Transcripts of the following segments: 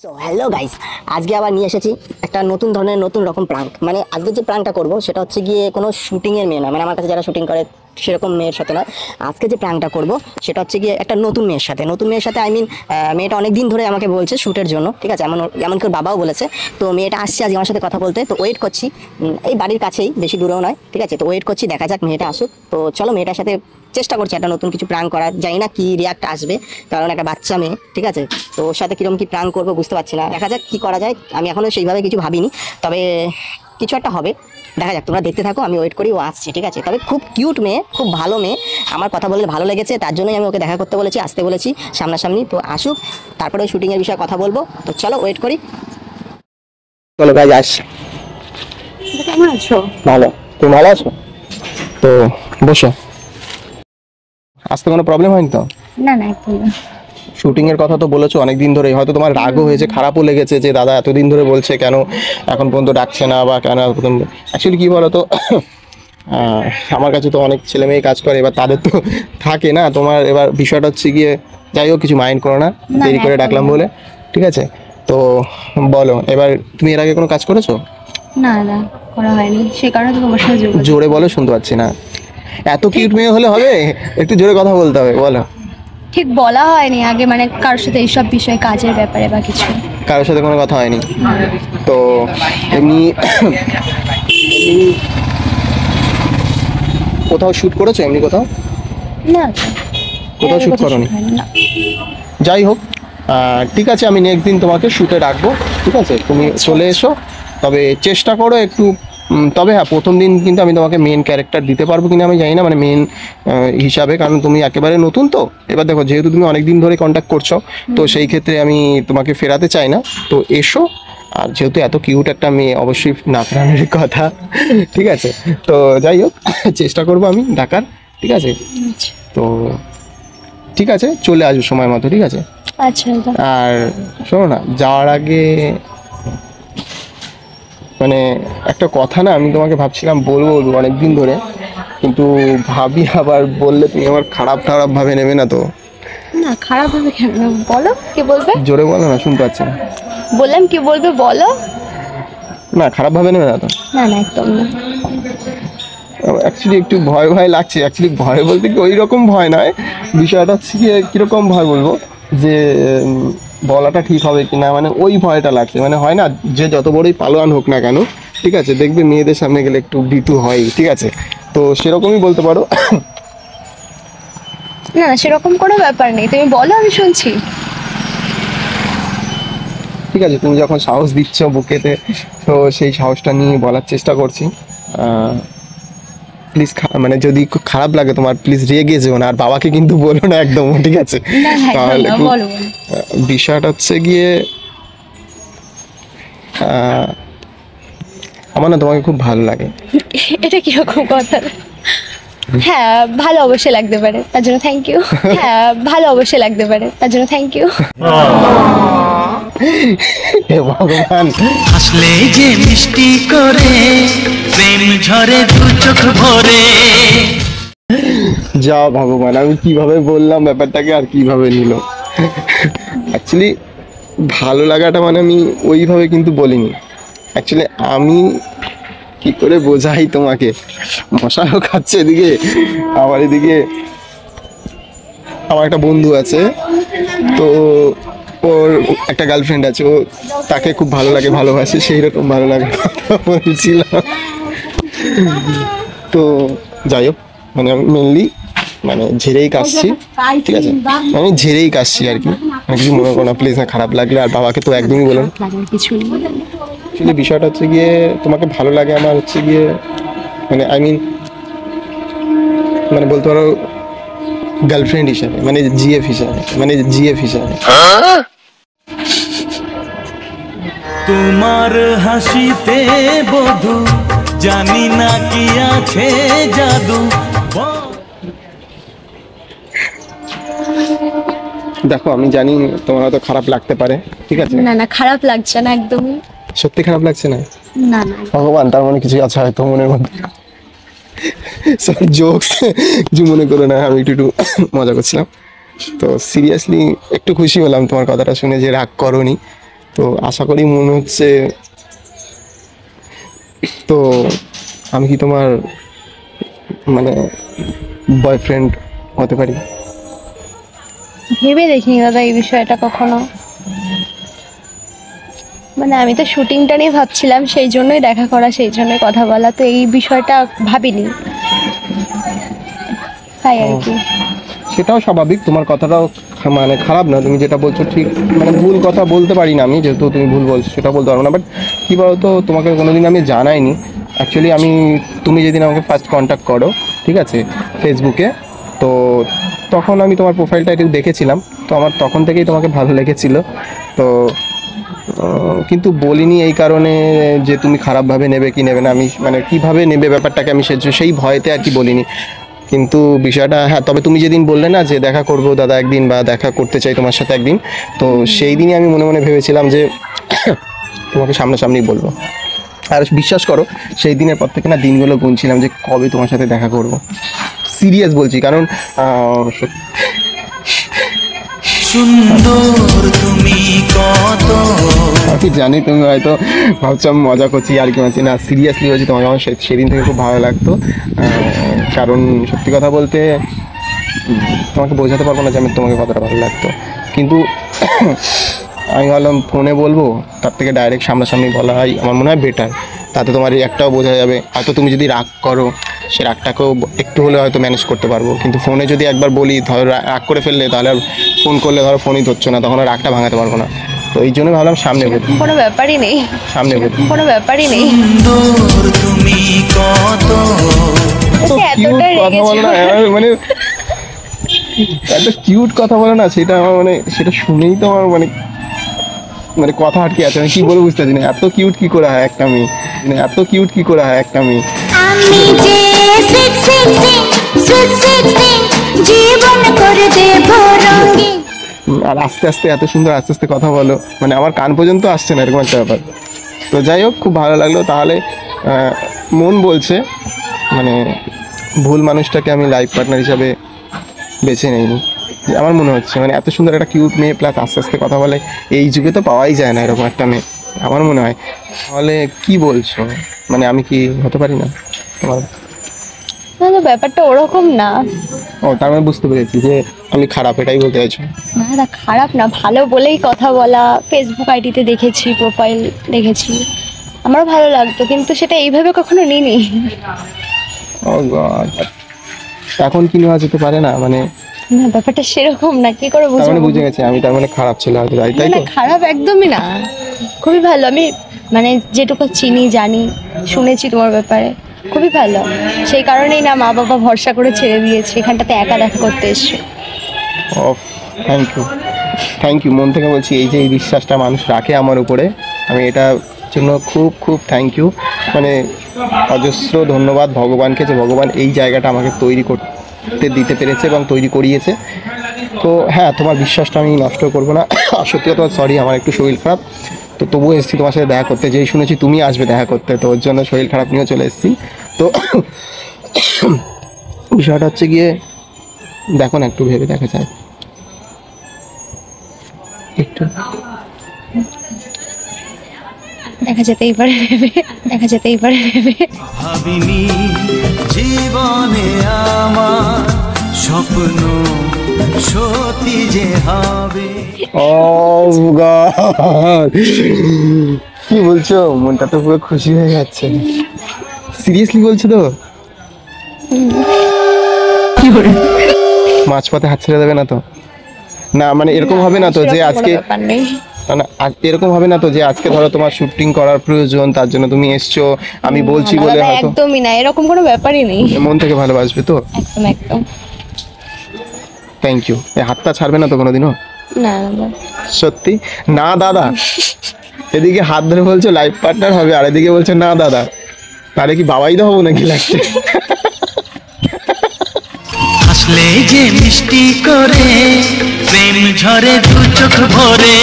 So hello guys, আজকে আবার নিয়ে এসেছি একটা নতুন ধরনের নতুন রকম প্রাঙ্ক। মানে আজকে যে প্রাঙ্কটা করব সেটা হচ্ছে গিয়ে কোনো শুটিংয়ের মেয়ে না, মানে আমার কাছে যারা শুটিং করে সেরকম মেয়ের সাথে না। আজকে যে প্রাঙ্কটা করব সেটা হচ্ছে গিয়ে একটা নতুন মেয়ের সাথে। নতুন মেয়ের সাথে আই মিন মেয়েটা অনেক দিন ধরে আমাকে বলছে শ্যুটের জন্য, ঠিক আছে, এমনকি ওর বাবাও বলেছে। তো মেয়েটা আসছে আজকে আমার সাথে কথা বলতে, তো ওয়েট করছি। এই বাড়ির কাছেই, বেশি দূরেও নয়, ঠিক আছে। তো ওয়েট করছি, দেখা যাক মেয়েটা আসুক। তো চলো মেয়েটার সাথে চেষ্টা করছি একটা নতুন কিছু প্রাঙ্ক করার। জানি না কি রিয়াক্ট আসবে, কারণ একটা বাচ্চা মেয়ে, ঠিক আছে। তো ওর সাথে কিরকম কি প্রাঙ্ক করবো বুঝতে পারছি না, দেখা যাক কি করা যায়। আমি এখনো সেইভাবে কিছু ভাবিনি, তবে কিছু একটা হবে, দেখা যাক। তোমরা দেখতে থাকো, আমি ওয়েট করি, ও আসছে, ঠিক আছে। তবে খুব কিউট মেয়ে, খুব ভালো মেয়ে, আমার কথা বললে ভালো লেগেছে, তার জন্যই আমি ওকে দেখা করতে বলেছি, আসতে বলেছি সামনাসামনি। তো আসুক, তারপরে ওই শুটিংয়ের বিষয়ে কথা বলবো। তো চলো ওয়েট করি। চলো কাজ আস। কেমন আছো? ভালো, তুমি ভালো আছো তো? বসো। আসতে কোনো প্রবলেম হয়নি তো? না না, একদম না। শুটিং এর কথা তো বলেছো অনেকদিন ধরে, হয়তো তোমার রাগও হয়েছে, খারাপও লেগেছে যে দাদা এতদিন ধরে বলছে কেন এখন পর্যন্ত ডাকছে না, বা কেন অ্যাকচুয়ালি কি বলো তো আমার কাছে তো অনেক ছেলে মেয়ে কাজ করে, এবার তাদের তো থাকে না। তোমার এবার বিষয়টা হচ্ছে গিয়ে, যাই হোক কিছু মাইন্ড করো না, না, দেরি করে একদম ডাকলাম না। বলে, ঠিক আছে। তো বলো এবার, তুমি এর আগে কোনো কাজ করেছো? না না, করা হয়নি, সে কারণে তো তোমার সাথে যোগাযোগ। জোরে বলো, শুনতে পাচ্ছি না। এত কিউট মেয়ে হলে হবে? একটু জোরে কথা বলতে হবে, বলো। ঠিক বলা হয়নি আগে, মানে কারোর সাথে এইসব বিষয়ে, কাজের ব্যাপারে বা কিছু। কারোর সাথে কোনো কথা হয়নি তো? এমনি এমনি কোথাও শুট করেছো? এমনি কোথাও না, কোথাও এর শুট কথা করোনি? শোনা হয়নি, না। যাই হোক, ঠিক আছে, আমি নেক্সট দিন তোমাকে শুটে রাখবো, ঠিক আছে। তুমি চলে এসো, তবে চেষ্টা করো একটু। তবে হ্যাঁ, প্রথম দিন কিন্তু আমি তোমাকে মেন ক্যারেক্টার দিতে পারবো কিনা আমি জানি না, মানে মেন হিসাবে, কারণ তুমি একেবারে নতুন তো। এবার দেখো, যেহেতু তুমি অনেক দিন ধরে কন্ট্যাক্ট করছো, তো সেই ক্ষেত্রে আমি তোমাকে ফেরাতে চাই না। তো এসো, আর যেহেতু এত কিউট একটা মেয়ে, অবশ্যই না ফেরানোর কথা, ঠিক আছে। তো যাই হোক, চেষ্টা করবো আমি ডাকার, ঠিক আছে। আচ্ছা তো ঠিক আছে, চলে আসবো সময় মতো, ঠিক আছে। আচ্ছা। আর শোনো না, যাওয়ার আগে মানে একটা কথা না, আমি তোমাকে ভাবছিলাম বলবো অনেকদিন ধরে, কিন্তু ভাবি আবার বললে তুমি আমার খারাপ খারাপ ভাবে নেবে না তো? না, খারাপ হবে কেন? বলো কি বলবে। জোরে বলো না, শুনতে পাচ্ছি না। বললাম কি বলবে, বলো। না, খারাপ ভাবে নেবে না তো? না না, একদম না। অ্যাকচুয়ালি একটু ভয় ভয় লাগছে। অ্যাকচুয়ালি ভয় বলতে কি ওই রকম ভয় নয়, বিষয়টা হচ্ছে কি, কীরকম ভয় বলবো, যে বলাটা ঠিক হবে কি না, মানে ওই ভয়টা লাগছে। মানে হয় না, যে যত বড়ই পালোয়ান হোক না কেন, ঠিক আছে, দেখবে মেয়েদের সামনে গেলে একটু ভীতু হয়, ঠিক আছে। তো সেরকমই বলতে পারো। না না, সেরকম কোনো ব্যাপার নেই, তুমি বলো, আমি শুনছি। ঠিক আছে, তুমি যখন সাহস দিচ্ছ বুকেতে, তো সেই সাহসটা নিয়ে বলার চেষ্টা করছি। প্লিজ, মানে যদি খুব খারাপ লাগে তোমার, প্লিজ রেগে যেও না, আর বাবাকে কিন্তু বলো না একদম, ঠিক আছে। না না, একদম তাহলে না, খুব বলো বলো। বিষয়টা হচ্ছে গিয়ে, আহ, আমার না তোমাকে খুব ভালো লাগে। এটা কিরকম কথা? হ্যাঁ, ভালো অবশ্যই লাগতে পারে, তার জন্য থ্যাংক ইউ। হ্যাঁ, ভালো অবশ্যই লাগতে পারে, তার জন্য থ্যাংক ইউ। হে ভগবান, হাসলে যে মিষ্টি করে প্রেম ঝরে দু চোখ ভরে। যা ভগবান, আমি কিভাবে বললাম ব্যাপারটাকে আর কিভাবে নিল। অ্যাকচুয়ালি ভালো লাগাটা মানে আমি ওইভাবে কিন্তু বলিনি। অ্যাকচুয়ালি আমি কি করে বোঝাই তোমাকে, মশাও খাচ্ছে এদিকে, আমার এদিকে আমার একটা বন্ধু আছে, তো ওর একটা গার্লফ্রেন্ড আছে, ও তাকে খুব ভালো লাগে, ভালোবাসে, সেই রকম ভালো লাগে কথা বলছিলাম। তো যাই হোক, মানে আমি মেনলি মানে ঝেড়েই কাশছি, ঠিক আছে, আমি ঝেড়েই কাশছি আর কি। মানে কিছু মনে করো না প্লিজ, না খারাপ লাগলে। আর বাবাকে তো একদমই বলুন। লাগার কিছু নেই। অ্যাকচুয়ালি বিষয়টা হচ্ছে গিয়ে, তোমাকে ভালো লাগে আমার হচ্ছে গিয়ে, মানে আই মিন, মানে বলতে পারো গার্লফ্রেন্ড হিসাবে, মানে জিএফ হিসাবে, মানে জিএফ হিসাবে। তোমার হাসিতে বধু জানি না কি আছে জাদু। দেখো, আমি জানি তোমার হয়তো খারাপ লাগতে পারে, ঠিক আছে। না না, খারাপ লাগছে না একদমই। সত্যি খারাপ লাগছে না? না না। ভগবান, তার মানে কিছু আছে হয়তো মনের মধ্যে। জোকস কিছু মনে করো না, আমি একটু মজা করছিলাম। তো সিরিয়াসলি একটু খুশি হলাম তোমার কথাটা শুনে, যে রাগ করোনি। তো আশা করি মনে হচ্ছে, তো আমি কি তোমার মানে বয়ফ্রেন্ড হতে পারি? ভেবে দেখিনি দাদা এই বিষয়টা কখনো। মানে আমি তো শুটিংটা নিয়ে ভাবছিলাম, সেই জন্যই দেখা করা, সেই জন্যই কথা বলা, তো এই বিষয়টা ভাবিনি, তাই আর কি। সেটাও স্বাভাবিক, তোমার কথাটাও মানে খারাপ না, তুমি যেটা বলছো ঠিক, মানে ভুল কথা বলতে পারি না আমি, যেহেতু তুমি ভুল বলছো সেটা বলতে পারবো না। বাট কী বলতো, তোমাকে কোনোদিন আমি জানাইনি অ্যাকচুয়ালি। তুমি যেদিন আমাকে ফার্স্ট কন্ট্যাক্ট করো, ঠিক আছে, ফেসবুকে, তো তখন আমি তোমার প্রোফাইলটা একটু দেখেছিলাম, তো আমার তখন থেকেই তোমাকে ভালো লেগেছিল। তো কিন্তু বলিনি এই কারণে যে তুমি খারাপভাবে নেবে কি নেবে না, আমি মানে কীভাবে নেবে ব্যাপারটাকে আমি সেই ভয়তে আর কি বলিনি। কিন্তু বিষয়টা, হ্যাঁ, তবে তুমি যেদিন বললে না যে দেখা করবো দাদা একদিন, বা দেখা করতে চাই তোমার সাথে একদিন, তো সেই দিনই আমি মনে মনে ভেবেছিলাম যে তোমাকে সামনাসামনি বলবো। আর বিশ্বাস করো, সেই দিনের পর থেকে না দিনগুলো গুনছিলাম যে কবে তোমার সাথে দেখা করব। সিরিয়াস বলছি, কারণ সুন্দর তুমি কত। আমি জানি তুমি হয়তো ভাবছো আমি মজা করছি আর কি মানছি, না সিরিয়াসলি বলছি, তোমাকে আমার সেদিন থেকে খুব ভালো লাগতো। কারণ সত্যি কথা বলতে তোমাকে বোঝাতে পারবো না যে আমি তোমাকে কতটা ভালো লাগতো, কিন্তু আমি ভাবলাম ফোনে বলবো তার থেকে ডাইরেক্ট সামনাসামনি বলা হয় আমার মনে হয় বেটার। তাতে তোমার এই একটাও বোঝা যাবে, হয়তো তুমি যদি রাগ করো সে রাগটাকেও একটু হলে হয়তো ম্যানেজ করতে পারবো, কিন্তু ফোনে যদি একবার বলি ধরো রাগ করে ফেললে, তাহলে আর ফোন করলে ধরো ফোনই ধরছো না, তখন আর রাগটা ভাঙাতে পারবো না। তো এই জন্য ভাবলাম সামনে বলি, কোনো ব্যাপারই নেই, সামনে বলি। কোনো ব্যাপারই নেই। সুন্দর তুমি কত। এত কিউট কথা বলো না, মানে এত কিউট কথা বলো না, সেটা আমার মানে সেটা শুনেই তো আমার মানে মানে কথা আটকে আছে, আমি কি বলে বুঝতে পারছি না। এত কিউট কি করে হয় একটা মেয়ে, মানে এত কিউট কি করে হয় একটা মেয়ে। আমি যে sweet sweet sing sweet sweet sing জীবন করে দেব রঙিন। আর আস্তে আস্তে এত সুন্দর আস্তে আস্তে কথা বলো, মানে আমার কান পর্যন্ত আসছে না, এরকম একটা ব্যাপার। তো যাই হোক, খুব ভালো লাগলো। তাহলে মন বলছে মানে ভুল মানুষটাকে আমি লাইফ পার্টনার হিসাবে বেছে নিইনি, আমার মনে হচ্ছে। মানে এত সুন্দর একটা কিউট মেয়ে, প্লাস আস্তে আস্তে কথা বলে, এই যুগে তো পাওয়াই যায় না এরকম একটা মেয়ে, আমার মনে হয়। তাহলে কি বলছো, মানে আমি কি হতে পারি না তোমার? না না, ব্যাপারটা ওরকম না। ও, তার মানে বুঝতে পেরেছি যে আমি খারাপ, এটাই বলতে চাইছো? না না, খারাপ না, ভালো বলেই কথা বলা। ফেসবুক আইডিতে দেখেছি, প্রোফাইল দেখেছি, আমারও ভালো লাগতো, কিন্তু সেটা এইভাবে কখনো নিইনি। ও গড, এখন কি নেওয়া যেতে পারে না? মানে না, ব্যাপারটা সেরকম না, কি করে তার বুঝবো? মানে বুঝে গেছি আমি, তার মানে খারাপ ছিল হয়তো, তাই না তো? না, খারাপ একদমই না, খুবই ভালো। আমি মানে যেটুকু চিনি জানি শুনেছি তোমার ব্যাপারে, খুবই ভালো। সেই কারণেই না মা বাবা ভরসা করে ছেড়ে দিয়েছে, এখানটাতে একা দেখা করতে এসছো। অফ, থ্যাংক ইউ, থ্যাংক ইউ, মন থেকে বলছি। এই যে এই বিশ্বাসটা মানুষ রাখে আমার উপরে, আমি এটার জন্য খুব খুব থ্যাংক ইউ। মানে অজস্র ধন্যবাদ ভগবানকে, যে ভগবান এই জায়গাটা আমাকে তৈরি করতে দিতে পেরেছে এবং তৈরি করিয়েছে। তো হ্যাঁ, তোমার বিশ্বাসটা আমি নষ্ট করবো না। আর সত্যি কথা, সরি, আমার একটু শরীর খারাপ, তো তবুও এসেছি তোমার সাথে দেখা করতে। যেই শুনেছি তুমি আসবে দেখা করতে, তো ওর জন্য শরীর খারাপ নিয়েও চলে এসেছি। তো বিষয়টা হচ্ছে গিয়ে, দেখো না, একটু ভেবে দেখা যায় একটু। দেখা যেতেই পারে ভেবে, দেখা যেতেই পারে ভেবে। ভাবিনি জীবনে আমার স্বপ্ন সত্যি যে হবে। ও গড, কি বলছো? মনটা তো পুরো খুশি হয়ে যাচ্ছে। সিরিয়াসলি বলছো তো? মাঝপথে হাত ছেড়ে দেবে না তো? না মানে এরকম হবে না তো যে সেরকম কোনো আজকে, ব্যাপার নেই। না না, এরকম হবে না তো যে আজকে ধরো তোমার শুটিং করার প্রয়োজন, তার জন্য তুমি এসছো, আমি বলছি না, বলে দাদা, হয়তো একদমই না, এরকম কোনো ব্যাপারই নেই। মন থেকে ভালোবাসবে তো? একদম একদম। Thank you. এই হাতটা ছাড়বে না তো কোনোদিনও? না না, সত্যি? না দাদা, এদিকে হাত ধরে বলছো লাইফ পার্টনার হবে, আর এদিকে বলছো না দাদা, তাহলে কি বাবাই তো হবো নাকি লাগছে? হাসলে যে মিষ্টি করে প্রেম ঝরে দু চোখ ভরে।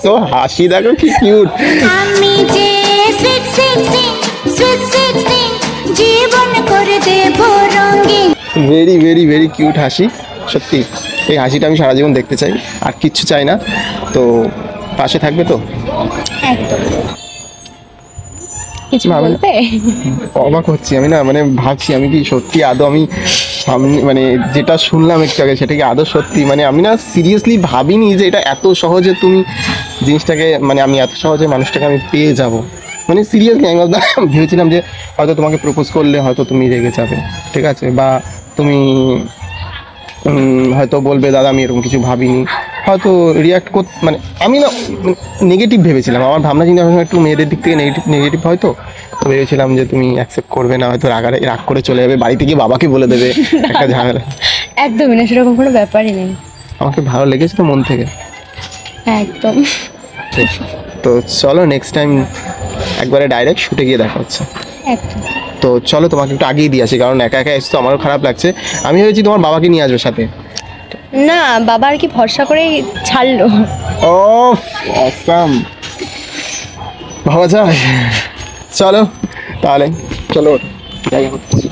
তো হাসি দেখো কি কিউট। আমি যে sweet sweet sing sweet sweet sing জীবন করে দেব রঙিন। ভেরি ভেরি ভেরি কিউট হাসি, সত্যি এই হাসিটা আমি সারা জীবন দেখতে চাই, আর কিচ্ছু চাই না। তো পাশে থাকবে তো? একদম। কিছু না, আমি- বলবে? অবাক হচ্ছি আমি, না মানে ভাবছি আমি কি সত্যি আদৌ আমি সামনে মানে যেটা শুনলাম একটু আগে সেটা কি আদৌ সত্যি, মানে আমি না সিরিয়াসলি ভাবিনি যে এটা এত সহজে তুমি জিনিসটাকে, মানে আমি এত সহজে মানুষটাকে আমি পেয়ে যাব। মানে সিরিয়াসলি আমি ভেবেছিলাম যে হয়তো তোমাকে প্রপোজ করলে হয়তো তুমি রেগে যাবে, ঠিক আছে, বা তুমি হয়তো বলবে দাদা আমি এরকম কিছু ভাবিনি, হয়তো রিয়াক্ট মানে আমি না নেগেটিভ ভেবেছিলাম, আমার ভাবনা চিন্তা ভাবনা একটু মেয়েদের দিক থেকে নেগেটিভ হয়তো, তো ভেবেছিলাম যে তুমি অ্যাকসেপ্ট করবে না, হয়তো রাগ করে চলে যাবে, বাড়িতে গিয়ে বাবাকে বলে দেবে একটা ঝামেলা। একদমই না, সেরকম কোনো ব্যাপারই নেই। আমাকে ভালো লেগেছে তো মন থেকে। একদম। তো চলো নেক্সট টাইম একবারে ডাইরেক্ট শুটে গিয়ে দেখা হচ্ছে। একদম। তো চলো তোমাকে একটু আগেই দিয়ে আসি, কারণ একা একা এসে তো আমারও খারাপ লাগছে। আমি ভেবেছি তোমার বাবাকে নিয়ে আসবে সাথে। না, বাবা আর কি ভরসা করেই ছাড়লো। ও অসাম, ভাবা যায়। চলো তাহলে, চলো যাই হোক।